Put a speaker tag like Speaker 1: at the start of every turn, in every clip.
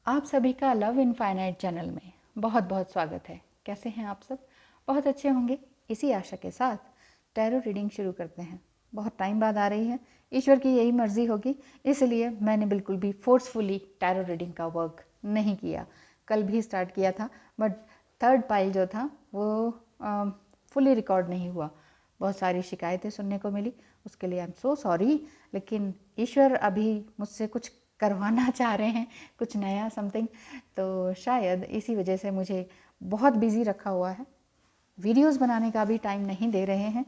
Speaker 1: आप सभी का लव इनफाइनाइट चैनल में बहुत बहुत स्वागत है। कैसे हैं आप सब? बहुत अच्छे होंगे। इसी आशा के साथ टैरो रीडिंग शुरू करते हैं। बहुत टाइम बाद आ रही है, ईश्वर की यही मर्जी होगी, इसलिए मैंने बिल्कुल भी फोर्सफुली टैरो रीडिंग का वर्क नहीं किया। कल भी स्टार्ट किया था बट थर्ड पाइल जो था वो फुली रिकॉर्ड नहीं हुआ। बहुत सारी शिकायतें सुनने को मिली, उसके लिए आई एम सो सॉरी। लेकिन ईश्वर अभी मुझसे कुछ करवाना चाह रहे हैं, कुछ नया समथिंग, तो शायद इसी वजह से मुझे बहुत बिजी रखा हुआ है। वीडियोस बनाने का भी टाइम नहीं दे रहे हैं।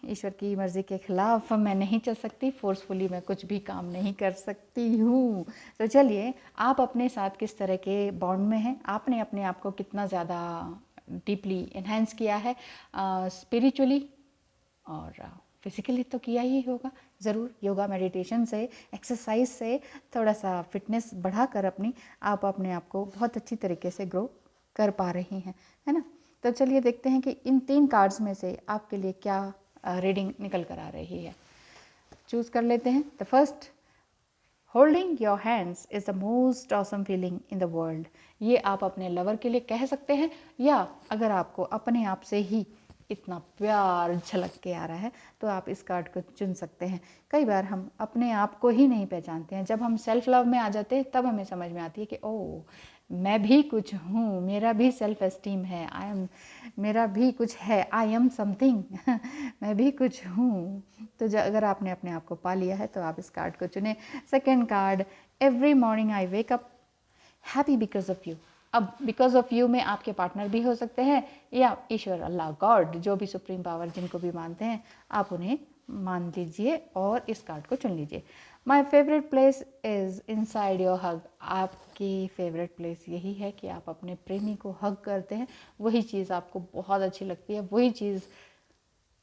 Speaker 1: ईश्वर की मर्ज़ी के ख़िलाफ़ मैं नहीं चल सकती, फोर्सफुली मैं कुछ भी काम नहीं कर सकती हूँ। तो चलिए, आप अपने साथ किस तरह के बॉन्ड में हैं, आपने अपने आप को कितना ज़्यादा डीपली इन्हेंस किया है स्पिरिचुअली और फिज़िकली तो किया ही होगा ज़रूर। योगा मेडिटेशन से, एक्सरसाइज से थोड़ा सा फिटनेस बढ़ाकर आप अपने आप को बहुत अच्छी तरीके से ग्रो कर पा रही हैं, है ना। तो चलिए देखते हैं कि इन 3 कार्ड्स में से आपके लिए क्या रीडिंग निकल कर आ रही है। चूज़ कर लेते हैं। The first, holding your hands is the most awesome feeling in the world. ये आप अपने लवर के लिए कह सकते हैं, या अगर आपको अपने आप से ही इतना प्यार झलक के आ रहा है तो आप इस कार्ड को चुन सकते हैं। कई बार हम अपने आप को ही नहीं पहचानते हैं। जब हम सेल्फ लव में आ जाते हैं तब हमें समझ में आती है कि ओह, मैं भी कुछ हूँ, मेरा भी सेल्फ एस्टीम है, मेरा भी कुछ है, आई एम समथिंग मैं भी कुछ हूँ। तो अगर आपने अपने आप को पा लिया है तो आप इस कार्ड को चुने। Second card, every morning I wake up happy because of you. अब बिकॉज ऑफ यू में आपके पार्टनर भी हो सकते हैं, या ईश्वर, अल्लाह, गॉड, जो भी सुप्रीम पावर जिनको भी मानते हैं आप उन्हें मान लीजिए और इस कार्ड को चुन लीजिए। My favourite place is inside your hug. आपकी फेवरेट प्लेस यही है कि आप अपने प्रेमी को हग करते हैं, वही चीज़ आपको बहुत अच्छी लगती है, वही चीज़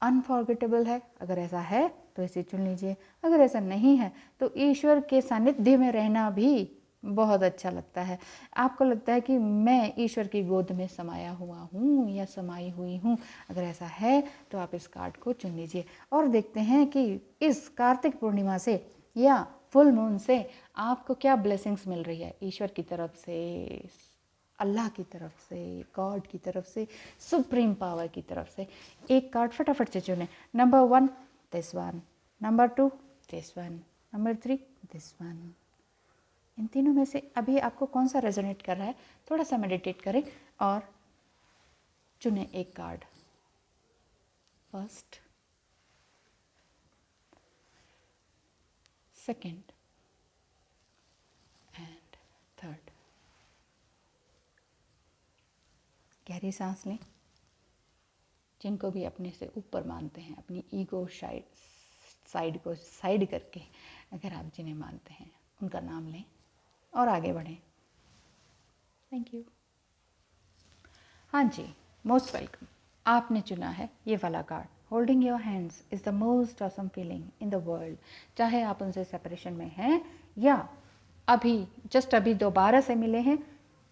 Speaker 1: अनफॉरगेटेबल है। अगर ऐसा है तो इसे चुन लीजिए। अगर ऐसा नहीं है तो ईश्वर के सानिध्य में रहना भी बहुत अच्छा लगता है। आपको लगता है कि मैं ईश्वर की गोद में समाया हुआ हूँ या समाई हुई हूँ। अगर ऐसा है तो आप इस कार्ड को चुन लीजिए और देखते हैं कि इस कार्तिक पूर्णिमा से या फुल मून से आपको क्या ब्लेसिंग्स मिल रही है ईश्वर की तरफ से, अल्लाह की तरफ से, गॉड की तरफ से, सुप्रीम पावर की तरफ से। एक कार्ड फटाफट से चुने। Number 1 this one, number 2 this one, number 3 this one. इन तीनों में से अभी आपको कौन सा रेजोनेट कर रहा है, थोड़ा सा मेडिटेट करें और चुने एक card. First, second and third. गहरी सांस लें। जिनको भी अपने से ऊपर मानते हैं, अपनी ईगो साइड को साइड करके अगर आप जिन्हें मानते हैं उनका नाम लें और आगे बढ़ें। Thank you. हाँ जी, मोस्ट वेलकम। आपने चुना है ये वाला card. Holding your hands is the most awesome feeling in the world. चाहे आप उनसे सेपरेशन में हैं या अभी दोबारा से मिले हैं,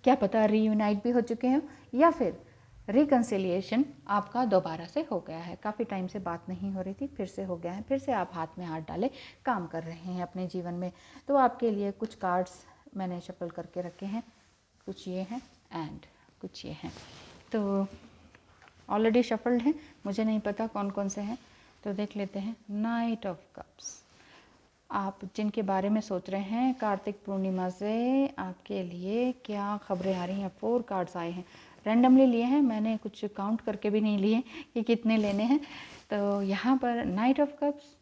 Speaker 1: क्या पता रीयूनाइट भी हो चुके हैं, या फिर रिकन्सिलिएशन आपका दोबारा से हो गया है। काफ़ी टाइम से बात नहीं हो रही थी, फिर से हो गया है, फिर से आप हाथ में हाथ डाले काम कर रहे हैं अपने जीवन में। तो आपके लिए कुछ कार्ड्स मैंने शफल करके रखे हैं। कुछ ये हैं एंड कुछ ये हैं। तो ऑलरेडी शफल्ड हैं, मुझे नहीं पता कौन कौन से हैं, तो देख लेते हैं। Night of cups. आप जिनके बारे में सोच रहे हैं कार्तिक पूर्णिमा से आपके लिए क्या खबरें आ रही हैं। 4 कार्ड्स आए हैं, रैंडमली लिए हैं, मैंने कुछ काउंट करके भी नहीं लिए कि कितने लेने हैं। तो यहाँ पर night of cups,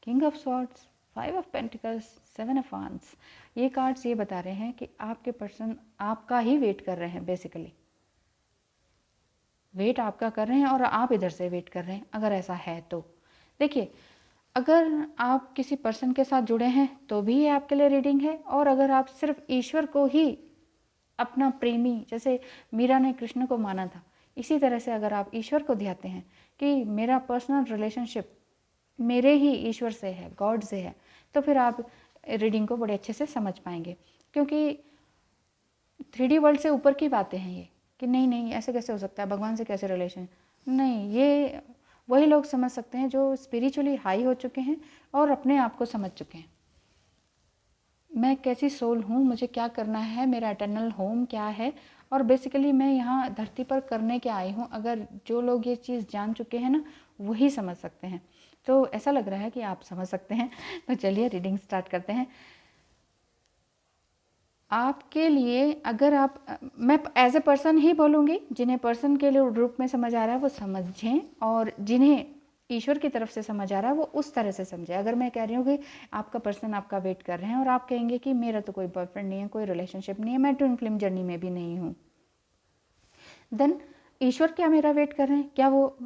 Speaker 1: king of swords, 5 of pentacles, 7 of wands. ये कार्ड्स ये बता रहे हैं कि आपके पर्सन आपका ही वेट कर रहे हैं। बेसिकली वेट आपका कर रहे हैं और आप इधर से वेट कर रहे हैं। अगर ऐसा है तो देखिए, अगर आप किसी पर्सन के साथ जुड़े हैं तो भी ये आपके लिए रीडिंग है, और अगर आप सिर्फ ईश्वर को ही अपना प्रेमी, जैसे मीरा ने कृष्ण को माना था, इसी तरह से अगर आप ईश्वर को ध्याते हैं कि मेरा पर्सनल रिलेशनशिप मेरे ही ईश्वर से है, गॉड से है, तो फिर आप रीडिंग को बड़े अच्छे से समझ पाएंगे। क्योंकि 3D वर्ल्ड से ऊपर की बातें हैं ये, कि नहीं नहीं ऐसे कैसे हो सकता है, भगवान से कैसे रिलेशन। नहीं, ये वही लोग समझ सकते हैं जो स्पिरिचुअली हाई हो चुके हैं और अपने आप को समझ चुके हैं। मैं कैसी सोल हूँ, मुझे क्या करना है, मेरा एटर्नल होम क्या है, और बेसिकली मैं यहाँ धरती पर करने क्या आई हूँ। अगर जो लोग ये चीज़ जान चुके हैं ना, वही समझ सकते हैं। तो ऐसा लग रहा है कि आप समझ सकते हैं। तो चलिए रीडिंग स्टार्ट करते हैं। आपके लिए अगर आप मैं एज ए पर्सन ही बोलूँगी, जिन्हें पर्सन के लिए रूप में समझ आ रहा है वो समझें, और जिन्हें ईश्वर की तरफ से समझ आ रहा है वो उस तरह से समझे। अगर मैं कह रही हूँ कि आपका पर्सन आपका वेट कर रहे हैं और आप कहेंगे कि मेरा तो कोई बॉयफ्रेंड नहीं है, कोई रिलेशनशिप नहीं है, मैं ट्विन फ्लेम जर्नी में भी नहीं हूँ, देन ईश्वर क्या मेरा वेट कर रहे हैं? क्या वो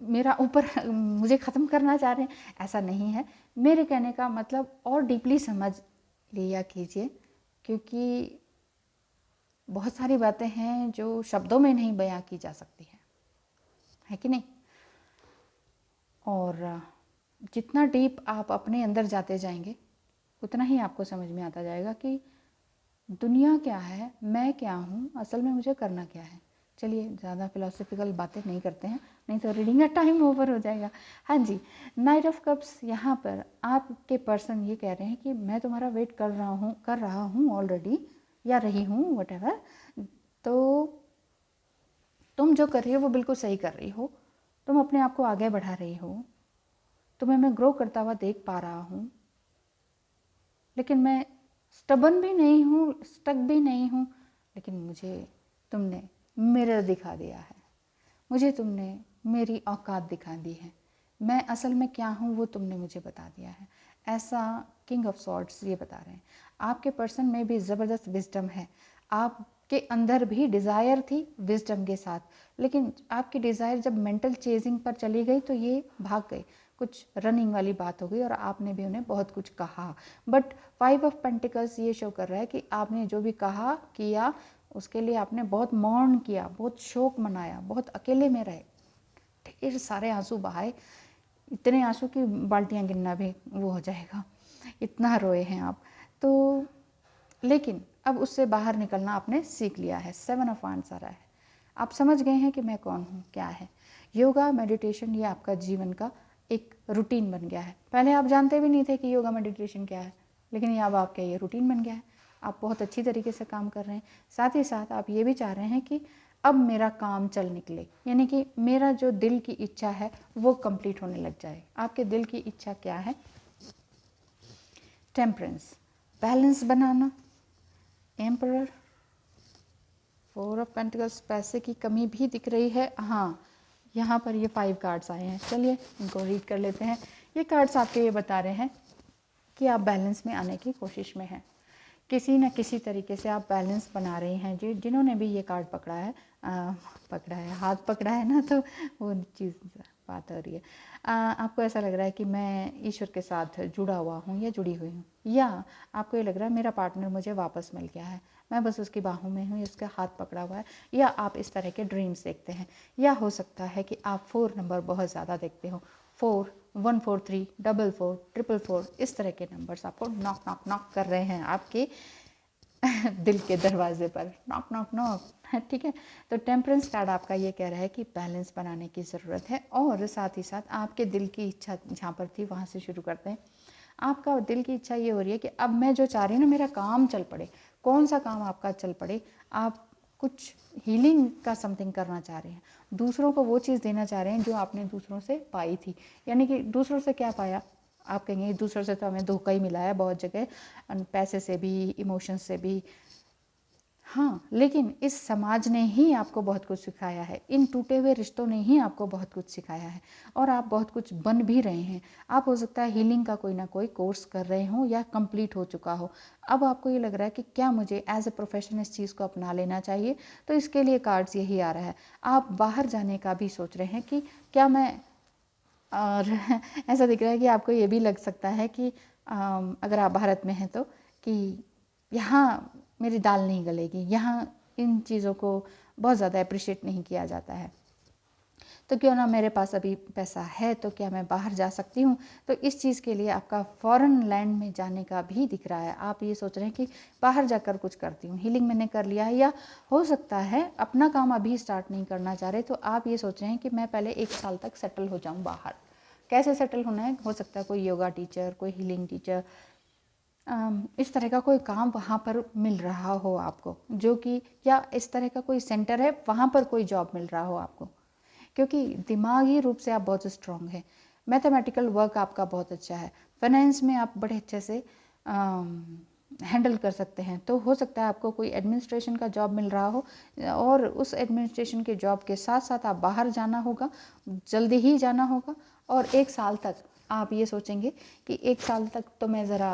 Speaker 1: मेरा ऊपर मुझे ख़त्म करना चाह रहे हैं? ऐसा नहीं है। मेरे कहने का मतलब और डीपली समझ लिया कीजिए, क्योंकि बहुत सारी बातें हैं जो शब्दों में नहीं बयां की जा सकती है कि नहीं। और जितना डीप आप अपने अंदर जाते जाएंगे उतना ही आपको समझ में आता जाएगा कि दुनिया क्या है, मैं क्या हूँ, असल में मुझे करना क्या है। चलिए ज़्यादा फिलोसफिकल बातें नहीं करते हैं, नहीं तो रीडिंग का टाइम ओवर हो जाएगा। हाँ जी, नाइट ऑफ कप्स, यहाँ पर आपके पर्सन ये कह रहे हैं कि मैं तुम्हारा वेट कर रहा हूँ ऑलरेडी, या रही हूँ, वटेवर। तो तुम जो कर रही हो वो बिल्कुल सही कर रही हो, तुम अपने आप को आगे बढ़ा रही हो, तुम्हें मैं ग्रो करता हुआ देख पा रहा हूँ, लेकिन मैं स्टबन भी नहीं हूँ, स्टक भी नहीं हूँ, लेकिन मुझे तुमने मिरर दिखा दिया है, मुझे तुमने मेरी औकात दिखा दी है, मैं असल में क्या हूँ वो तुमने मुझे बता दिया है। ऐसा किंग ऑफ सॉर्ड्स ये बता रहे हैं। आपके पर्सन में भी ज़बरदस्त विजडम है, आपके अंदर भी डिज़ायर थी विजडम के साथ, लेकिन आपकी डिज़ायर जब मेंटल चेजिंग पर चली गई तो ये भाग गए, कुछ रनिंग वाली बात हो गई और आपने भी उन्हें बहुत कुछ कहा। बट 5 ऑफ पेंटिकल्स ये शो कर रहा है कि आपने जो भी कहा किया उसके लिए आपने बहुत मौन किया, बहुत शोक मनाया, बहुत अकेले में रहे, ढेर सारे आंसू बहाए, इतने आंसू की बाल्टियां गिनना भी वो हो जाएगा, इतना रोए हैं आप। तो लेकिन अब उससे बाहर निकलना आपने सीख लिया है। 7 ऑफ वांड्स आ रहा है, आप समझ गए हैं कि मैं कौन हूँ, क्या है। योगा मेडिटेशन ये आपका जीवन का एक रूटीन बन गया है। पहले आप जानते भी नहीं थे कि योगा मेडिटेशन क्या है, लेकिन ये अब आपका ये रूटीन बन गया है। आप बहुत अच्छी तरीके से काम कर रहे हैं। साथ ही साथ आप ये भी चाह रहे हैं कि अब मेरा काम चल निकले, यानी कि मेरा जो दिल की इच्छा है वो कंप्लीट होने लग जाए। आपके दिल की इच्छा क्या है? Temperance, balance banana, emperor, 4 of pentacles, पैसे की कमी भी दिख रही है। हाँ, यहाँ पर ये 5 कार्ड्स आए हैं, चलिए इनको रीड कर लेते हैं। ये कार्ड्स आपके ये बता रहे हैं कि आप बैलेंस में आने की कोशिश में हैं, किसी न किसी तरीके से आप बैलेंस बना रही हैं। जी, जिन्होंने भी ये कार्ड पकड़ा है, हाथ पकड़ा है ना, तो वो चीज़ बात हो रही है। आपको ऐसा लग रहा है कि मैं ईश्वर के साथ जुड़ा हुआ हूँ या जुड़ी हुई हूँ, या आपको ये लग रहा है मेरा पार्टनर मुझे वापस मिल गया है, मैं बस उसकी बाहों में हूँ, उसका हाथ पकड़ा हुआ है, या आप इस तरह के ड्रीम्स देखते हैं। या हो सकता है कि आप 4 नंबर बहुत ज़्यादा देखते हो, 4, 143, 44, 444, इस तरह के नंबर्स आपको नॉक नॉक नॉक कर रहे हैं आपके दिल के दरवाजे पर, नॉक नॉक नॉक, ठीक है। तो टेम्परेंस कार्ड आपका ये कह रहा है कि बैलेंस बनाने की ज़रूरत है, और साथ ही साथ आपके दिल की इच्छा जहाँ पर थी वहाँ से शुरू करते हैं। आपका दिल की इच्छा ये हो रही है कि अब मैं जो चाह रही हूँ ना, मेरा काम चल पड़े। कौन सा काम आपका चल पड़े? आप कुछ हीलिंग का समथिंग करना चाह रहे हैं, दूसरों को वो चीज़ देना चाह रहे हैं जो आपने दूसरों से पाई थी। यानी कि दूसरों से क्या पाया? आप कहेंगे दूसरों से तो हमें धोखा ही मिला है बहुत जगह, पैसे से भी, इमोशंस से भी। हाँ, लेकिन इस समाज ने ही आपको बहुत कुछ सिखाया है, इन टूटे हुए रिश्तों ने ही आपको बहुत कुछ सिखाया है, और आप बहुत कुछ बन भी रहे हैं। आप हो सकता है हीलिंग का कोई ना कोई कोर्स कर रहे हो या कंप्लीट हो चुका हो। अब आपको ये लग रहा है कि क्या मुझे एज ए प्रोफेशन इस चीज़ को अपना लेना चाहिए, तो इसके लिए कार्ड्स यही आ रहा है। आप बाहर जाने का भी सोच रहे हैं कि क्या मैं, और ऐसा दिख रहा है कि आपको ये भी लग सकता है कि अगर आप भारत में हैं तो, कि यहाँ मेरी दाल नहीं गलेगी, यहाँ इन चीज़ों को बहुत ज़्यादा अप्रिशिएट नहीं किया जाता है, तो क्यों ना, मेरे पास अभी पैसा है तो क्या मैं बाहर जा सकती हूँ। तो इस चीज़ के लिए आपका फॉरेन लैंड में जाने का भी दिख रहा है। आप ये सोच रहे हैं कि बाहर जाकर कुछ करती हूँ, हीलिंग मैंने कर लिया है, या हो सकता है अपना काम अभी स्टार्ट नहीं करना चाह रहे, तो आप ये सोच रहे हैं कि मैं पहले 1 साल तक सेटल हो जाऊँ बाहर। कैसे सेटल होना है? हो सकता है कोई योगा टीचर, कोई हीलिंग टीचर, इस तरह का कोई काम वहाँ पर मिल रहा हो आपको, जो कि या इस तरह का कोई सेंटर है वहाँ पर कोई जॉब मिल रहा हो आपको, क्योंकि दिमागी रूप से आप बहुत स्ट्रांग हैं। मैथमेटिकल वर्क आपका बहुत अच्छा है, फाइनेंस में आप बड़े अच्छे से हैंडल कर सकते हैं। तो हो सकता है आपको कोई एडमिनिस्ट्रेशन का जॉब मिल रहा हो, और उस एडमिनिस्ट्रेशन के जॉब के साथ साथ आप बाहर जाना होगा, जल्दी ही जाना होगा। और 1 साल तक आप ये सोचेंगे कि 1 साल तक तो मैं ज़रा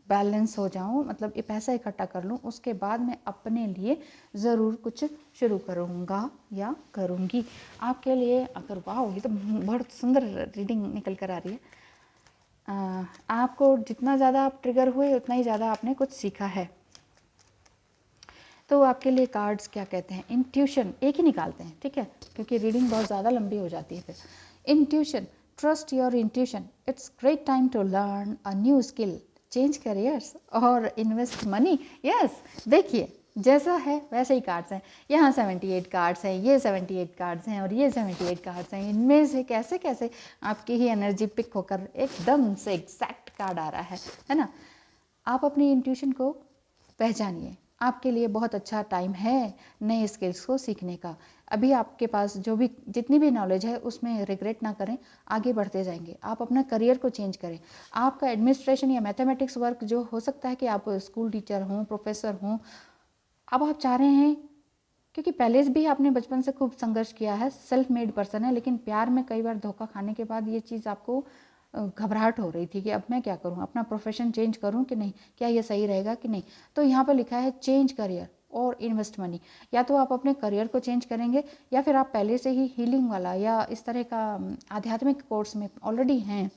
Speaker 1: बैलेंस हो जाऊं, मतलब ये पैसा इकट्ठा कर लूं, उसके बाद मैं अपने लिए ज़रूर कुछ शुरू करूंगा या करूंगी। आपके लिए अगर वाह, ये तो बहुत सुंदर रीडिंग निकल कर आ रही है। आपको जितना ज़्यादा आप ट्रिगर हुए उतना ही ज़्यादा आपने कुछ सीखा है। तो आपके लिए कार्ड्स क्या कहते हैं? इंट्यूशन एक ही निकालते हैं, ठीक है, क्योंकि रीडिंग बहुत ज़्यादा लंबी हो जाती है फिर। Intuition, trust your intuition, it's great time to learn a new skill, change careers और इन्वेस्ट मनी। यस, देखिए जैसा है वैसे ही कार्ड्स हैं। यहाँ 78 कार्ड्स हैं, ये 78 कार्ड्स हैं और ये 78 कार्ड्स हैं। इनमें से कैसे कैसे आपकी ही एनर्जी पिक होकर एकदम से एग्जैक्ट कार्ड आ रहा है ना। आप अपनी इंट्यूशन को पहचानिए। आपके लिए बहुत अच्छा टाइम है नए स्किल्स को सीखने का। अभी आपके पास जो भी जितनी भी नॉलेज है उसमें रिग्रेट ना करें, आगे बढ़ते जाएंगे। आप अपना करियर को चेंज करें। आपका एडमिनिस्ट्रेशन या मैथमेटिक्स वर्क जो हो सकता है कि आप स्कूल टीचर हों, प्रोफेसर हों, अब आप चाह रहे हैं, क्योंकि पहले भी आपने बचपन से खूब संघर्ष किया है, सेल्फ मेड पर्सन है, लेकिन प्यार में कई बार धोखा खाने के बाद ये चीज़ आपको घबराहट हो रही थी कि अब मैं क्या करूं, अपना प्रोफेशन चेंज करूं कि नहीं, क्या ये सही रहेगा कि नहीं। तो यहाँ पर लिखा है चेंज करियर और इन्वेस्ट मनी। या तो आप अपने करियर को चेंज करेंगे, या फिर आप पहले से ही हीलिंग वाला या इस तरह का आध्यात्मिक कोर्स में ऑलरेडी हैं।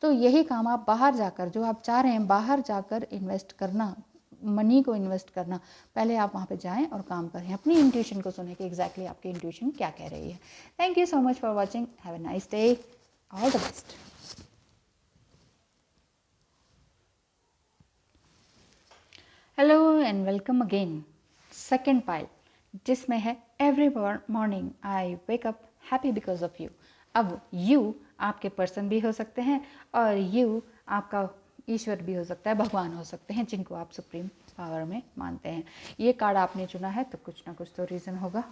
Speaker 1: तो यही काम आप बाहर जाकर, जो आप चाह रहे हैं बाहर जाकर इन्वेस्ट करना, मनी को इन्वेस्ट करना, पहले आप वहाँ पे जाएं और काम करें। अपनी इंट्यूशन को सुने कि एग्जैक्टली आपकी इंट्यूशन क्या कह रही है। Thank you so much for watching, have a nice day, all the best. Hello and welcome again. Second pile, जिसमें है every morning I wake up happy because of you. अब यू आपके person भी हो सकते हैं, और यू आपका ईश्वर भी हो सकता है, भगवान हो सकते हैं, जिनको आप सुप्रीम पावर में मानते हैं। ये कार्ड आपने चुना है तो कुछ ना कुछ तो रीज़न होगा।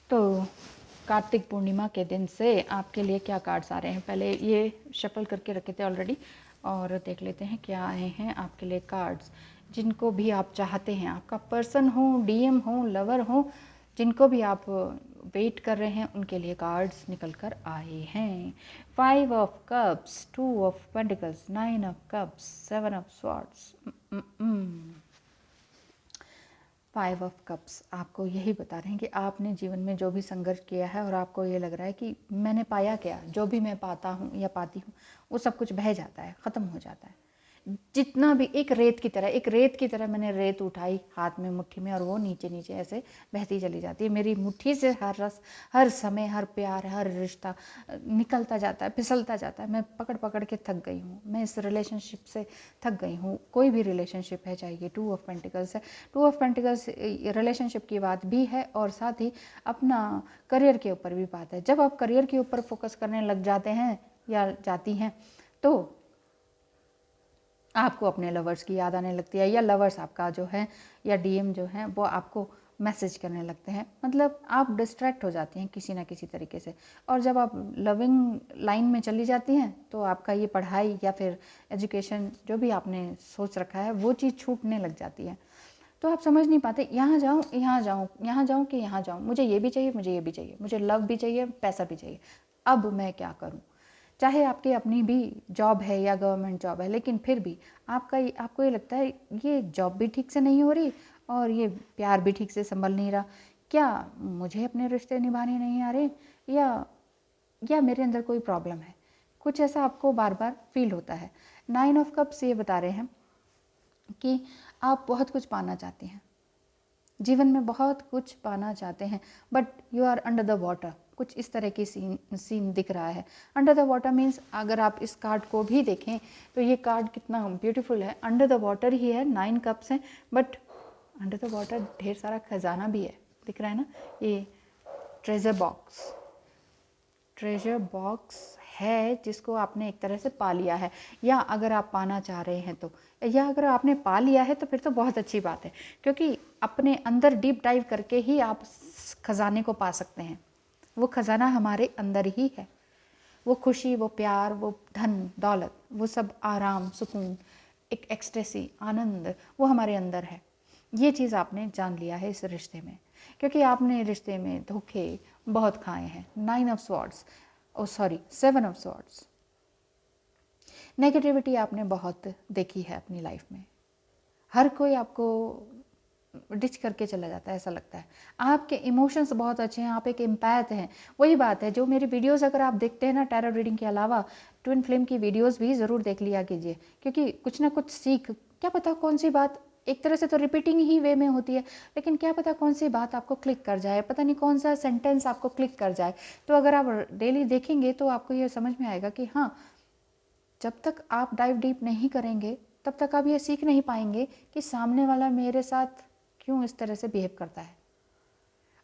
Speaker 1: तो कार्तिक पूर्णिमा के दिन से आपके लिए क्या कार्ड्स आ रहे हैं, पहले ये शफल करके रखे थे ऑलरेडी, और देख लेते हैं क्या आए हैं आपके लिए कार्ड्स। जिनको भी आप चाहते हैं, आपका पर्सन हो, डीएम हो, लवर हो, जिनको भी आप वेट कर रहे हैं, उनके लिए कार्ड्स निकल कर आए हैं। 5 of cups, 2 of pentacles, 9 of cups, 7 of swords. 5 of cups आपको यही बता रहे हैं कि आपने जीवन में जो भी संघर्ष किया है, और आपको ये लग रहा है कि मैंने पाया क्या, जो भी मैं पाता हूँ या पाती हूँ वो सब कुछ बह जाता है, ख़त्म हो जाता है। जितना भी एक रेत की तरह मैंने रेत उठाई हाथ में, मुट्ठी में, और वो नीचे नीचे ऐसे बहती चली जाती है। मेरी मुट्ठी से हर रस, हर समय, हर प्यार, हर रिश्ता निकलता जाता है, फिसलता जाता है। मैं पकड़ पकड़ के थक गई हूँ, मैं इस रिलेशनशिप से थक गई हूँ। कोई भी रिलेशनशिप है, चाहे ये 2 ऑफ पेंटिकल्स है, 2 ऑफ पेंटिकल्स रिलेशनशिप की बात भी है, और साथ ही अपना करियर के ऊपर भी बात है। जब आप करियर के ऊपर फोकस करने लग जाते हैं या जाती हैं, तो आपको अपने लवर्स की याद आने लगती है, या लवर्स आपका जो है या डीएम जो है वो आपको मैसेज करने लगते हैं। मतलब आप डिस्ट्रैक्ट हो जाती हैं किसी ना किसी तरीके से। और जब आप लविंग लाइन में चली जाती हैं, तो आपका ये पढ़ाई या फिर एजुकेशन जो भी आपने सोच रखा है, वो चीज़ छूटने लग जाती है। तो आप समझ नहीं पाते, यहाँ जाऊँ, यहाँ जाऊँ, यहाँ जाऊँ कि यहाँ जाऊँ, मुझे ये भी चाहिए, मुझे ये भी चाहिए, मुझे लव भी चाहिए, पैसा भी चाहिए, अब मैं क्या करूँ। चाहे आपकी अपनी भी जॉब है या गवर्नमेंट जॉब है, लेकिन फिर भी आपको ये लगता है ये जॉब भी ठीक से नहीं हो रही, और ये प्यार भी ठीक से संभल नहीं रहा। क्या मुझे अपने रिश्ते निभाने नहीं आ रहे, या मेरे अंदर कोई प्रॉब्लम है? कुछ ऐसा आपको बार बार फील होता है। 9 ऑफ कप्स ये बता रहे हैं कि आप बहुत कुछ पाना चाहते हैं, जीवन में बहुत कुछ पाना चाहते हैं, but you are under the water. कुछ इस तरह की सीन दिख रहा है। अंडर द वाटर मीन्स, अगर आप इस कार्ड को भी देखें तो ये कार्ड कितना ब्यूटीफुल है। अंडर द वाटर ही है, 9 कप्स हैं, बट अंडर द वाटर ढेर सारा खजाना भी है, दिख रहा है ना। ये ट्रेजर बॉक्स है जिसको आपने एक तरह से पा लिया है, या अगर आप पाना चाह रहे हैं तो, या अगर आपने पा लिया है तो फिर तो बहुत अच्छी बात है, क्योंकि अपने अंदर डीप डाइव करके ही आप खजाने को पा सकते हैं। वो खजाना हमारे अंदर ही है। वो खुशी, वो प्यार, वो धन दौलत, वो सब आराम, सुकून, एक एक्सटेसी, आनंद, वो हमारे अंदर है। ये चीज़ आपने जान लिया है इस रिश्ते में, क्योंकि आपने रिश्ते में धोखे बहुत खाए हैं। 9 of swords, oh sorry 7 of swords. Negativity आपने बहुत देखी है अपनी लाइफ में। हर कोई आपको डिच करके चला जाता है, ऐसा लगता है। आपके इमोशंस बहुत अच्छे हैं, आप एक एम्पैथ हैं। वही बात है, जो मेरी वीडियोस अगर आप देखते हैं ना, टैरो रीडिंग के अलावा ट्विन फ्लेम की वीडियोस भी ज़रूर देख लिया कीजिए, क्योंकि कुछ ना कुछ सीख, क्या पता कौन सी बात, एक तरह से तो रिपीटिंग ही वे में होती है, लेकिन क्या पता कौन सी बात आपको क्लिक कर जाए, पता नहीं कौन सा सेंटेंस आपको क्लिक कर जाए। तो अगर आप डेली देखेंगे तो आपको ये समझ में आएगा कि हाँ, जब तक आप डाइव डीप नहीं करेंगे तब तक आप ये सीख नहीं पाएंगे कि सामने वाला मेरे साथ क्यों इस तरह से बिहेव करता है।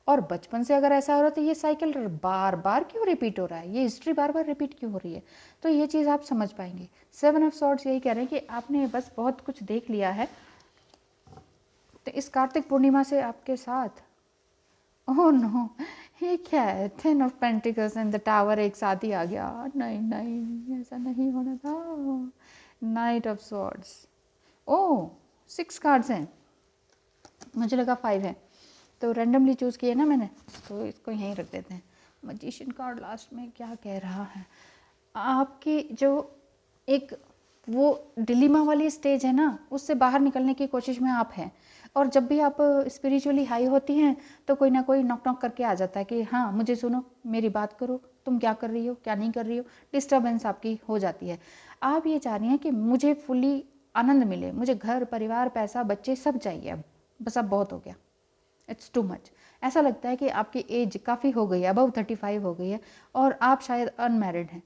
Speaker 1: और बचपन से अगर ऐसा हो रहा है तो ये साइकिल बार बार क्यों रिपीट हो रहा है, ये हिस्ट्री बार बार रिपीट क्यों हो रही है। तो ये चीज़ आप समझ पाएंगे। 7 ऑफ स्वॉर्ड्स यही कह रहे हैं कि आपने बस बहुत कुछ देख लिया है। तो इस कार्तिक पूर्णिमा से आपके साथ, ओह नो, ये क्या है, 10 of pentacles and the tower एक साथ ही आ गया। नहीं नहीं, ऐसा नहीं होना था। Night of swords, oh 6 cards हैं, मुझे लगा 5 है, तो रैंडमली चूज़ किए ना मैंने, तो इसको यहीं रख देते हैं। मैजिशियन कार्ड लास्ट में क्या कह रहा है, आपकी जो एक वो डिलीमा वाली स्टेज है ना, उससे बाहर निकलने की कोशिश में आप हैं। और जब भी आप स्पिरिचुअली हाई होती हैं तो कोई ना कोई नॉक नॉक करके आ जाता है कि हाँ मुझे सुनो, मेरी बात करो, तुम क्या कर रही हो, क्या नहीं कर रही हो, डिस्टर्बेंस आपकी हो जाती है। आप ये चाह रही हैं कि मुझे फुली आनंद मिले, मुझे घर परिवार पैसा बच्चे सब चाहिए, अब बस अब बहुत हो गया, इट्स टू मच। ऐसा लगता है कि आपकी एज काफ़ी हो गई है, अबव 35 हो गई है, और आप शायद अनमैरिड हैं।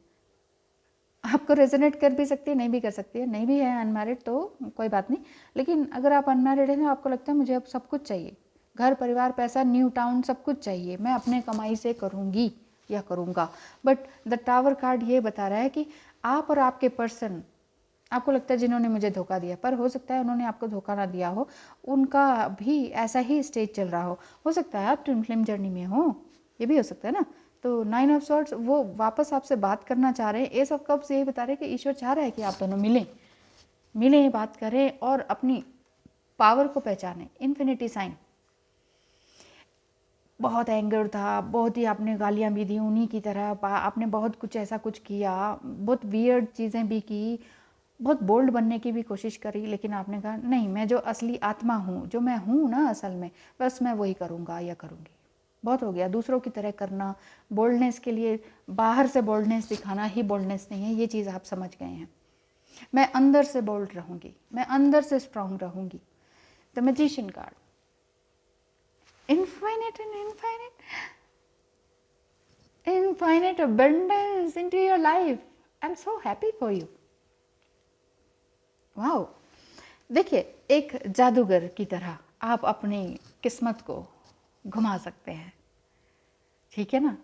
Speaker 1: आपको रेजोनेट कर भी सकती है, नहीं भी कर सकती है, नहीं भी है अनमैरिड तो कोई बात नहीं, लेकिन अगर आप अनमैरिड हैं तो आपको लगता है मुझे अब सब कुछ चाहिए, घर परिवार पैसा न्यू टाउन सब कुछ चाहिए, मैं अपने कमाई से करूँगी या करूँगा। बट द टावर कार्ड ये बता रहा है कि आप और आपके पर्सन, आपको लगता है जिन्होंने मुझे धोखा दिया, पर हो सकता है उन्होंने आपको धोखा ना दिया हो, उनका भी ऐसा ही स्टेज चल रहा हो सकता है आप ट्विन फ्लेम जर्नी में हो, ये भी हो सकता है ना। तो 9 ऑफ स्वॉर्ड्स, वो वापस आपसे बात करना चाह रहे हैं। एस ऑफ कप्स यही बता रहे हैं कि ईश्वर चाह रहा है कि आप दोनों मिलें, बात करें और अपनी पावर को पहचानें। इन्फिनिटी साइन, बहुत एंगर था, बहुत ही आपने गालियाँ भी दी उन्हीं की तरह, आपने बहुत कुछ ऐसा कुछ किया, बहुत वियर्ड चीज़ें भी की, बहुत बोल्ड बनने की भी कोशिश करी, लेकिन आपने कहा नहीं, मैं जो असली आत्मा हूँ, जो मैं हूँ ना असल में, बस मैं वही करूँगा या करूँगी। बहुत हो गया दूसरों की तरह करना, बोल्डनेस के लिए बाहर से बोल्डनेस दिखाना ही बोल्डनेस नहीं है, ये चीज़ आप समझ गए हैं। मैं अंदर से बोल्ड रहूँगी, मैं अंदर से स्ट्रांग रहूँगी। The magician card, infinite and infinite abundance into your life. I am so happy for you. Wow, देखिए एक जादूगर की तरह आप अपनी किस्मत को घुमा सकते हैं, ठीक है ना।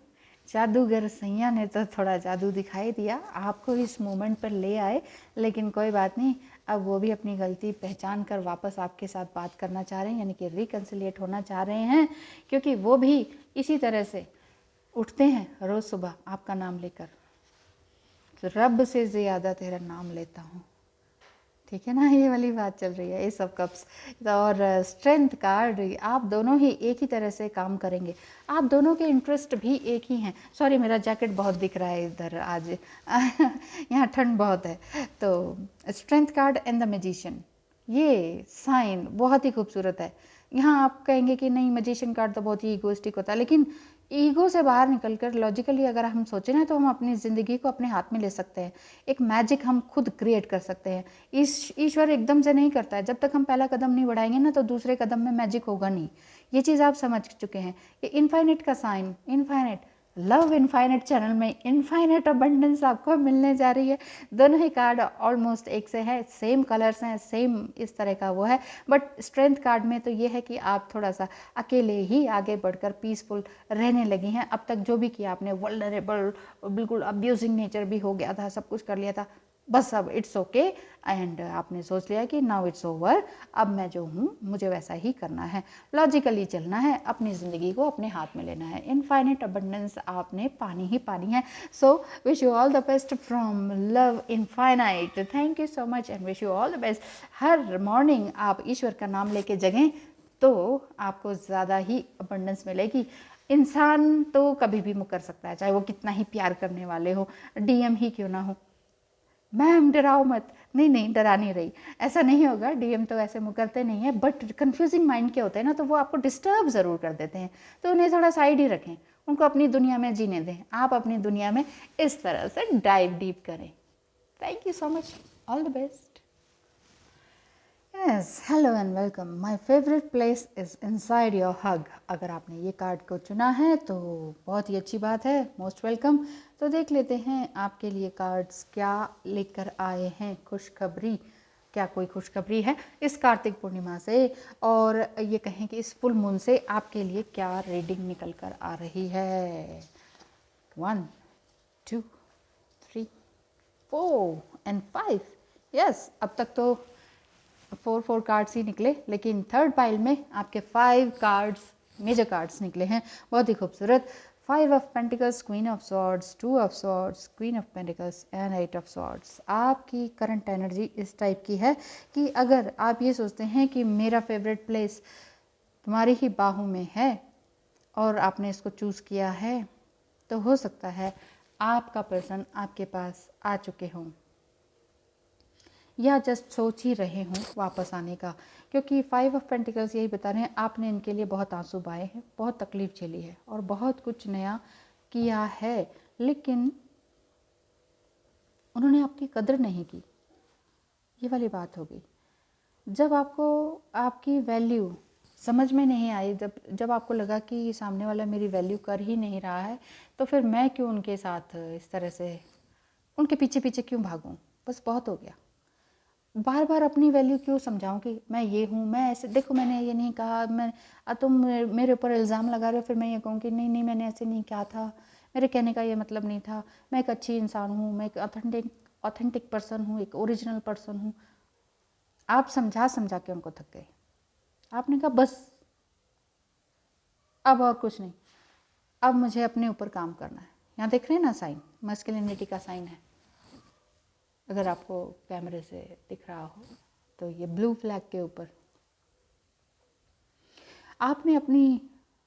Speaker 1: जादूगर सैया ने तो थोड़ा जादू दिखाई दिया, आपको इस मोमेंट पर ले आए, लेकिन कोई बात नहीं, अब वो भी अपनी गलती पहचान कर वापस आपके साथ बात करना चाह रहे हैं, यानी कि रिकन्सिलिएट होना चाह रहे हैं, क्योंकि वो भी इसी तरह से उठते हैं रोज़ सुबह आपका नाम लेकर, तो रब से ज़्यादा तेरा नाम लेता हूँ, ठीक है ना, ये वाली बात चल रही है। एस ऑफ कप्स और स्ट्रेंथ कार्ड, आप दोनों ही एक ही तरह से काम करेंगे, आप दोनों के इंटरेस्ट भी एक ही हैं। सॉरी मेरा जैकेट बहुत दिख रहा है इधर आज यहाँ ठंड बहुत है। तो strength card and the magician, ये साइन बहुत ही खूबसूरत है। यहाँ आप कहेंगे कि नहीं मैजिशियन कार्ड तो बहुत ही ईगोइस्टिक होता है, लेकिन ईगो से बाहर निकलकर लॉजिकली अगर हम सोचें ना, तो हम अपनी ज़िंदगी को अपने हाथ में ले सकते हैं, एक मैजिक हम खुद क्रिएट कर सकते हैं। ईश्वर एकदम से नहीं करता है, जब तक हम पहला कदम नहीं बढ़ाएंगे ना, तो दूसरे कदम में मैजिक होगा नहीं। ये चीज़ आप समझ चुके हैं। ये इनफाइनाइट का sign, infinite love infinite channel में इनफाइनाइट अबंडेंस आपको मिलने जा रही है। दोनों ही कार्ड ऑलमोस्ट एक से है, सेम कलर्स हैं, सेम इस तरह का वो है, बट स्ट्रेंथ कार्ड में तो ये है कि आप थोड़ा सा अकेले ही आगे बढ़कर पीसफुल रहने लगी हैं। अब तक जो भी किया आपने, वल्नरेबल, बिल्कुल अब्यूजिंग नेचर भी हो गया था, सब कुछ कर लिया था, बस अब इट्स ओके एंड आपने सोच लिया कि नाउ इट्स ओवर, अब मैं जो हूँ मुझे वैसा ही करना है, लॉजिकली चलना है, अपनी ज़िंदगी को अपने हाथ में लेना है। इनफाइनाइट अबंडेंस आपने पानी ही पानी है। So wish you all the best from love infinite. Thank you so much and wish you all the best. Her morning आप ईश्वर का नाम लेके जगें तो आपको ज़्यादा ही अबंडेंस मिलेगी। इंसान तो कभी भी मुकर सकता है, चाहे वो कितना ही प्यार करने वाले हो, डीएम ही क्यों ना हो। मैम डराओ मत, नहीं नहीं डरा नहीं रही, ऐसा नहीं होगा, डीएम तो ऐसे मुकरते नहीं है, बट कंफ्यूजिंग माइंड के होते हैं ना, तो वो आपको डिस्टर्ब ज़रूर कर देते हैं, तो उन्हें थोड़ा साइड ही रखें, उनको अपनी दुनिया में जीने दें, आप अपनी दुनिया में इस तरह से डाइव डीप करें। Thank you so much, all the best. Yes, hello and welcome. My favourite place is inside your hug. अगर आपने ये कार्ड को चुना है तो बहुत ही अच्छी बात है, मोस्ट वेलकम। तो देख लेते हैं आपके लिए कार्ड्स क्या लेकर आए हैं। खुशखबरी, क्या कोई खुशखबरी है इस कार्तिक पूर्णिमा से, और ये कहें कि इस फुल मून से आपके लिए क्या रीडिंग निकल कर आ रही है। 1 2 3 4 एंड 5। यस, अब तक तो 4 कार्ड्स ही निकले, लेकिन थर्ड पाइल में आपके 5 कार्ड्स, मेजर कार्ड्स निकले हैं, बहुत ही खूबसूरत। 5 of pentacles, queen of swords, 2 of swords, queen of pentacles and 8 of swords. आपकी करंट एनर्जी इस टाइप की है कि अगर आप ये सोचते हैं कि मेरा फेवरेट प्लेस तुम्हारी ही बाहों में है और आपने इसको चूज़ किया है, तो हो सकता है आपका पर्सन आपके पास आ चुके हों या जस्ट सोच ही रहे हों वापस आने का, क्योंकि 5 ऑफ पेंटिकल्स यही बता रहे हैं आपने इनके लिए बहुत आंसू बहाए हैं, बहुत तकलीफ़ झेली है और बहुत कुछ नया किया है, लेकिन उन्होंने आपकी कदर नहीं की। ये वाली बात होगी। जब आपको आपकी वैल्यू समझ में नहीं आई, जब आपको लगा कि सामने वाला मेरी वैल्यू कर ही नहीं रहा है, तो फिर मैं क्यों उनके साथ इस तरह से उनके पीछे पीछे क्यों भागूं, बस बहुत हो गया। बार बार अपनी वैल्यू क्यों समझाऊं कि मैं ये हूँ, मैं ऐसे, देखो मैंने ये नहीं कहा, मैं तुम मेरे ऊपर इल्ज़ाम लगा रहे हो, फिर मैं ये कहूँ कि नहीं नहीं मैंने ऐसे नहीं कहा था, मेरे कहने का ये मतलब नहीं था, मैं एक अच्छी इंसान हूँ, मैं एक ऑथेंटिक पर्सन हूँ, एक ओरिजिनल पर्सन हूँ। आप समझा समझा के उनको थक गए। आपने कहा बस अब और कुछ नहीं, अब मुझे अपने ऊपर काम करना है। यहाँ देख रहे हैं ना साइन, मस्कुलिनिटी का साइन है, अगर आपको कैमरे से दिख रहा हो तो ये ब्लू फ्लैग के ऊपर आपने अपनी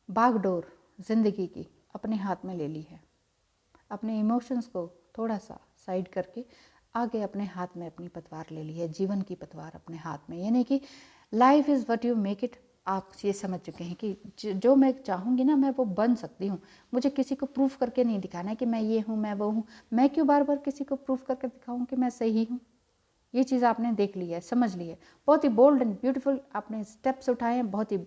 Speaker 1: बागडोर ज़िंदगी की अपने हाथ में ले ली है। अपने इमोशंस को थोड़ा सा साइड करके आगे अपने हाथ में अपनी पतवार ले ली है, जीवन की पतवार अपने हाथ में। यानी कि life is what you make it. आप ये समझ चुके हैं कि जो मैं चाहूँगी ना मैं वो बन सकती हूँ। मुझे किसी को प्रूफ करके नहीं दिखाना है कि मैं ये हूँ, मैं वो हूँ। मैं क्यों बार बार किसी को प्रूफ करके दिखाऊँ कि मैं सही हूँ। ये चीज़ आपने देख ली है, समझ ली है। बहुत ही बोल्ड एंड ब्यूटीफुल आपने स्टेप्स उठाए हैं, बहुत ही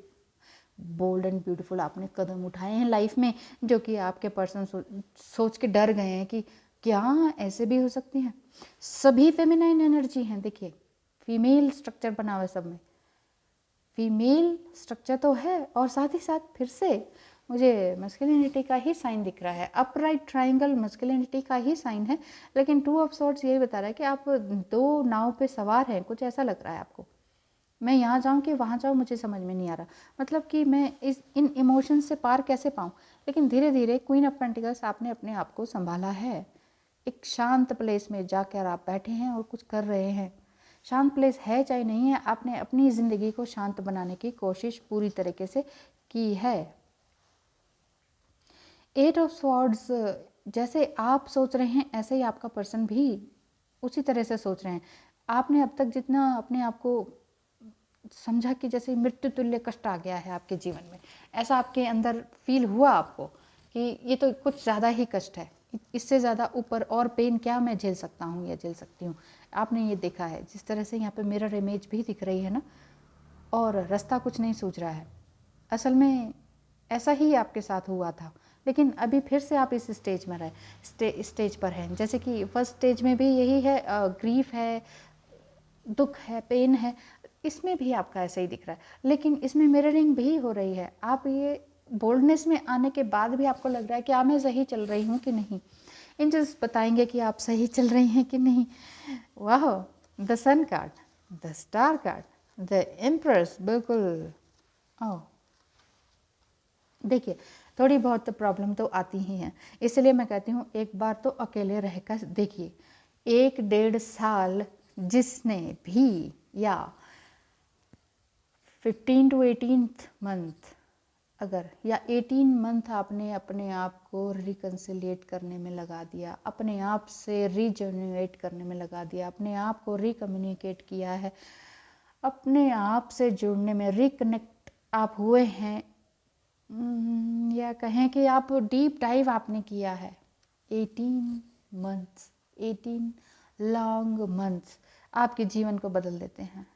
Speaker 1: बोल्ड एंड ब्यूटीफुल आपने कदम उठाए हैं लाइफ में, जो कि आपके पर्सन सोच के डर गए हैं कि क्या ऐसे भी हो सकती हैं। सभी फेमिनाइन एनर्जी हैं, देखिए फीमेल स्ट्रक्चर बना हुआ है सब में, फीमेल स्ट्रक्चर तो है और साथ ही साथ फिर से मुझे मस्कुलिनिटी का ही साइन दिख रहा है। अपराइट ट्रायंगल मस्कुलिनिटी का ही साइन है, लेकिन 2 ऑफ सॉर्ड्स यही बता रहा है कि आप 2 नाव पे सवार हैं, कुछ ऐसा लग रहा है आपको। मैं यहाँ जाऊँ कि वहाँ जाऊँ मुझे समझ में नहीं आ रहा, मतलब कि मैं इन इमोशंस से पार कैसे पाऊँ। लेकिन धीरे धीरे क्वीन ऑफ पेंटिकल्स आपने अपने आप को संभाला है। एक शांत प्लेस में जाकर आप बैठे हैं और कुछ कर रहे हैं। शांत प्लेस है चाहे नहीं है, आपने अपनी ज़िंदगी को शांत बनाने की कोशिश पूरी तरीके से की है। 8 ऑफ स्वॉर्ड्स, जैसे आप सोच रहे हैं ऐसे ही आपका पर्सन भी उसी तरह से सोच रहे हैं। आपने अब तक जितना अपने आप को समझा कि जैसे मृत्यु तुल्य कष्ट आ गया है आपके जीवन में, ऐसा आपके अंदर फील हुआ आपको कि ये तो कुछ ज़्यादा ही कष्ट है, इससे ज़्यादा ऊपर और पेन क्या मैं झेल सकता हूँ या झेल सकती हूँ। आपने ये देखा है, जिस तरह से यहाँ पे मिरर इमेज भी दिख रही है ना, और रास्ता कुछ नहीं सूझ रहा है। असल में ऐसा ही आपके साथ हुआ था, लेकिन अभी फिर से आप इस स्टेज में रहे स्टेज पर हैं। जैसे कि फर्स्ट स्टेज में भी यही है, ग्रीफ है, दुख है, पेन है, इसमें भी आपका ऐसा ही दिख रहा है। लेकिन इसमें मिररिंग भी हो रही है। आप ये बोल्डनेस में आने के बाद भी आपको लग रहा है कि मैं सही चल रही हूँ कि नहीं। एंजल्स बताएंगे कि आप सही चल रही हैं कि नहीं। वाह, the sun card, the star card, the empress, बिल्कुल। ओह, देखिए थोड़ी बहुत प्रॉब्लम तो आती ही हैं, इसलिए मैं कहती हूँ एक बार तो अकेले रहकर देखिए। 1-1.5 साल जिसने भी, या 15 to 18th मंथ अगर, या 18 मंथ आपने अपने आप को रिकन्सिलिएट करने में लगा दिया, अपने आप से रीजनरेट करने में लगा दिया, अपने आप को रिकम्युनिकेट किया है, अपने आप से जुड़ने में रिकनेक्ट आप हुए हैं, या कहें कि आप डीप डाइव आपने किया है। 18 मंथ्स, 18 लॉन्ग मंथ्स आपके जीवन को बदल देते हैं।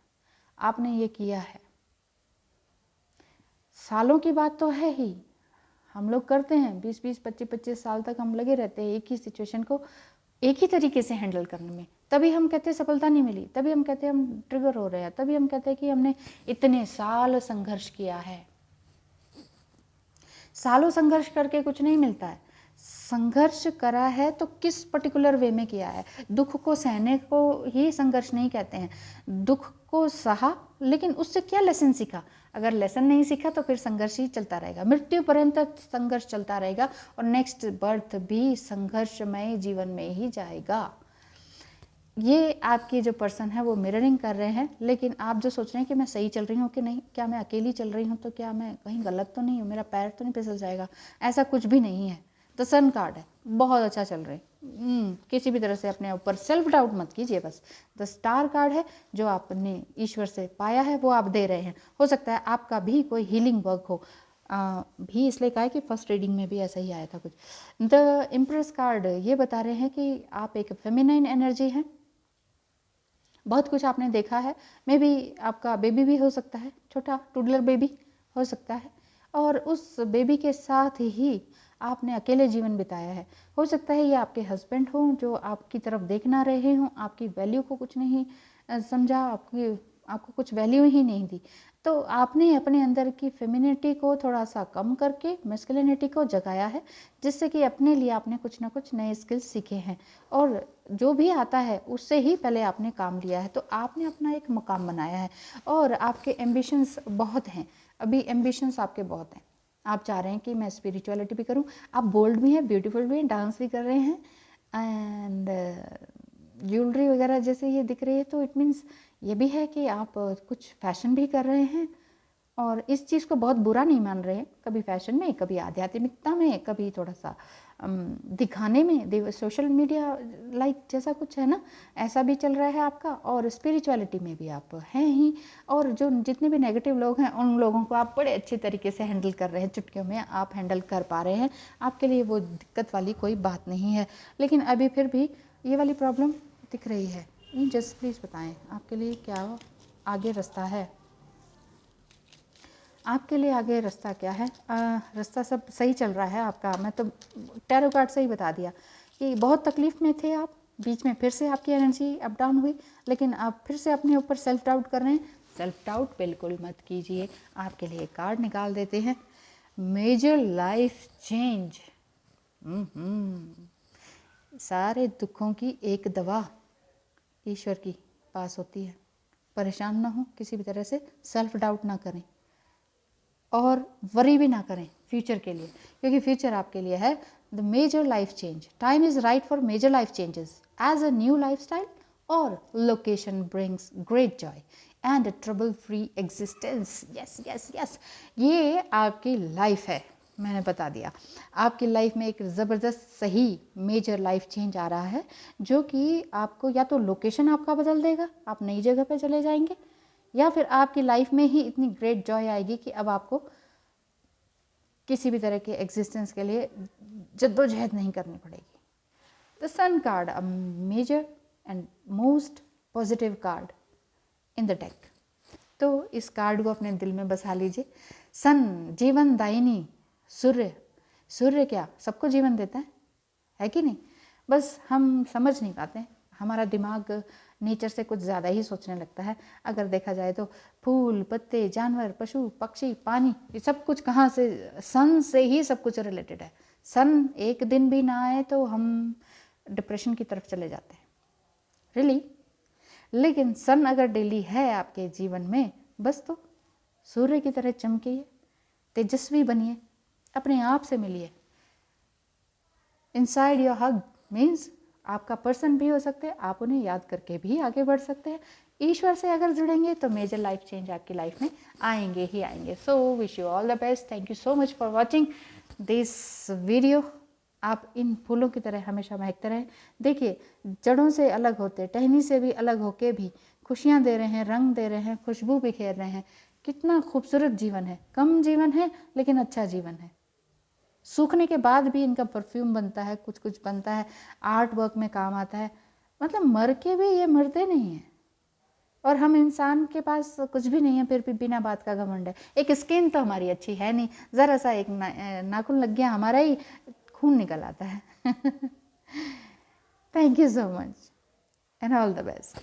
Speaker 1: आपने ये किया है। सालों की बात तो है ही, हम लोग करते हैं 20-20, 25-25 साल तक हम लगे रहते हैं एक ही सिचुएशन को एक ही तरीके से हैंडल करने में। तभी हम कहते हैं सफलता नहीं मिली, तभी हम कहते हैं हम ट्रिगर हो रहे हैं, तभी हम कहते हैं कि हमने इतने साल संघर्ष किया है। सालों संघर्ष करके कुछ नहीं मिलता है। संघर्ष करा है तो किस पर्टिकुलर वे में किया है। दुख को सहने को ही संघर्ष नहीं कहते हैं। दुख को सहा, लेकिन उससे क्या लेसन सीखा। अगर लेसन नहीं सीखा तो फिर संघर्ष ही चलता रहेगा, मृत्यु पर्यंत संघर्ष चलता रहेगा, और नेक्स्ट बर्थ भी संघर्षमय जीवन में ही जाएगा। ये आपके जो पर्सन है वो मिररिंग कर रहे हैं, लेकिन आप जो सोच रहे हैं कि मैं सही चल रही हूँ कि नहीं, क्या मैं अकेली चल रही हूँ, तो क्या मैं कहीं गलत तो नहीं हूँ, मेरा पैर तो नहीं फिसल जाएगा, ऐसा कुछ भी नहीं है। द सन कार्ड है, बहुत अच्छा चल रहे हैं। किसी भी तरह से अपने ऊपर सेल्फ डाउट मत कीजिए बस। द स्टार कार्ड है, जो आपने ईश्वर से पाया है वो आप दे रहे हैं। हो सकता है आपका भी कोई हीलिंग वर्क हो, भी इसलिए कहा है कि फर्स्ट रीडिंग में भी ऐसा ही आया था कुछ। द इम्प्रेस कार्ड ये बता रहे हैं कि आप एक फेमिनाइन एनर्जी हैं, बहुत कुछ आपने देखा है। मे बी आपका बेबी भी हो सकता है, छोटा टूडलर बेबी हो सकता है, और उस बेबी के साथ ही आपने अकेले जीवन बिताया है। हो सकता है ये आपके हस्बैंड हों जो आपकी तरफ देख ना रहे हों, आपकी वैल्यू को कुछ नहीं समझा, आपको कुछ वैल्यू ही नहीं दी। तो आपने अपने अंदर की फेमिनिटी को थोड़ा सा कम करके मैस्कुलिनिटी को जगाया है, जिससे कि अपने लिए आपने कुछ ना कुछ नए स्किल्स सीखे हैं, और जो भी आता है उससे ही पहले आपने काम लिया है। तो आपने अपना एक मुकाम बनाया है, और आपके एम्बिशंस बहुत हैं। अभी एम्बिशंस आपके बहुत हैं। आप चाह रहे हैं कि मैं स्पिरिचुअलिटी भी करूं, आप बोल्ड भी हैं, ब्यूटीफुल भी हैं, डांस भी कर रहे हैं, एंड ज्वेलरी वगैरह जैसे ये दिख रही है, तो इट मीन्स ये भी है कि आप कुछ फैशन भी कर रहे हैं, और इस चीज़ को बहुत बुरा नहीं मान रहे हैं। कभी फैशन में, कभी आध्यात्मिकता में, कभी थोड़ा सा दिखाने में, सोशल मीडिया लाइक जैसा कुछ है ना, ऐसा भी चल रहा है आपका, और स्पिरिचुअलिटी में भी आप हैं ही। और जो जितने भी नेगेटिव लोग हैं उन लोगों को आप बड़े अच्छे तरीके से हैंडल कर रहे हैं, चुटकियों में आप हैंडल कर पा रहे हैं। आपके लिए वो दिक्कत वाली कोई बात नहीं है। लेकिन अभी फिर भी ये वाली प्रॉब्लम दिख रही है। जस्ट प्लीज़ बताएं आपके लिए क्या आगे रास्ता है, आपके लिए आगे रास्ता क्या है। रास्ता सब सही चल रहा है आपका। मैं तो टैरो कार्ड से ही बता दिया कि बहुत तकलीफ़ में थे आप, बीच में फिर से आपकी एनर्जी अप डाउन हुई, लेकिन आप फिर से अपने ऊपर सेल्फ डाउट कर रहे हैं। सेल्फ डाउट बिल्कुल मत कीजिए। आपके लिए कार्ड निकाल देते हैं, मेजर लाइफ चेंज। सारे दुखों की एक दवा ईश्वर की पास होती है। परेशान ना हो किसी भी तरह से, सेल्फ डाउट ना करें, और वरी भी ना करें फ्यूचर के लिए, क्योंकि फ्यूचर आपके लिए है the major life change. Time is right for major life changes as a new lifestyle और location brings great joy and trouble free existence. Yes yes yes, ये आपकी लाइफ है। मैंने बता दिया, आपकी लाइफ में एक ज़बरदस्त सही मेजर लाइफ चेंज आ रहा है, जो कि आपको या तो लोकेशन आपका बदल देगा, आप नई जगह पे चले जाएंगे, या फिर आपकी लाइफ में ही इतनी ग्रेट जॉय आएगी कि अब आपको किसी भी तरह के एग्जिस्टेंस के लिए जद्दोजहद नहीं करनी पड़ेगी। The sun card, a major and most positive card in the deck. तो इस कार्ड को अपने दिल में बसा लीजिए। सन जीवन दायिनी, सूर्य सूर्य क्या सबको जीवन देता है कि नहीं? बस हम समझ नहीं पाते, हमारा दिमाग नेचर से कुछ ज़्यादा ही सोचने लगता है। अगर देखा जाए तो फूल, पत्ते, जानवर, पशु, पक्षी, पानी, ये सब कुछ कहाँ से, सन से ही सब कुछ रिलेटेड है। सन एक दिन भी ना आए तो हम डिप्रेशन की तरफ चले जाते हैं, रियली। लेकिन सन अगर डेली है आपके जीवन में, बस तो सूर्य की तरह चमकिए, तेजस्वी बनिए, अपने आप से मिलिए। इनसाइड योर हग मीन्स आपका पर्सन भी हो सकते हैं, आप उन्हें याद करके भी आगे बढ़ सकते हैं। ईश्वर से अगर जुड़ेंगे तो मेजर लाइफ चेंज आपकी लाइफ में आएंगे ही आएंगे। So wish you all the best. Thank you so much for watching this video. आप इन फूलों की तरह हमेशा महकते रहें। देखिए, जड़ों से अलग होते, टहनी से भी अलग होके भी खुशियाँ दे रहे हैं, रंग दे रहे हैं, खुशबू बिखेर रहे हैं। कितना खूबसूरत जीवन है। कम जीवन है लेकिन अच्छा जीवन है। सूखने के बाद भी इनका परफ्यूम बनता है, कुछ कुछ बनता है, आर्ट वर्क में काम आता है। मतलब मर के भी ये मरते नहीं हैं। और हम इंसान के पास कुछ भी नहीं है, फिर भी बिना बात का घमंड है। एक स्किन तो हमारी अच्छी है नहीं, ज़रा सा एक नाखून लग गया हमारा ही खून निकल आता है। Thank you so much and all the best.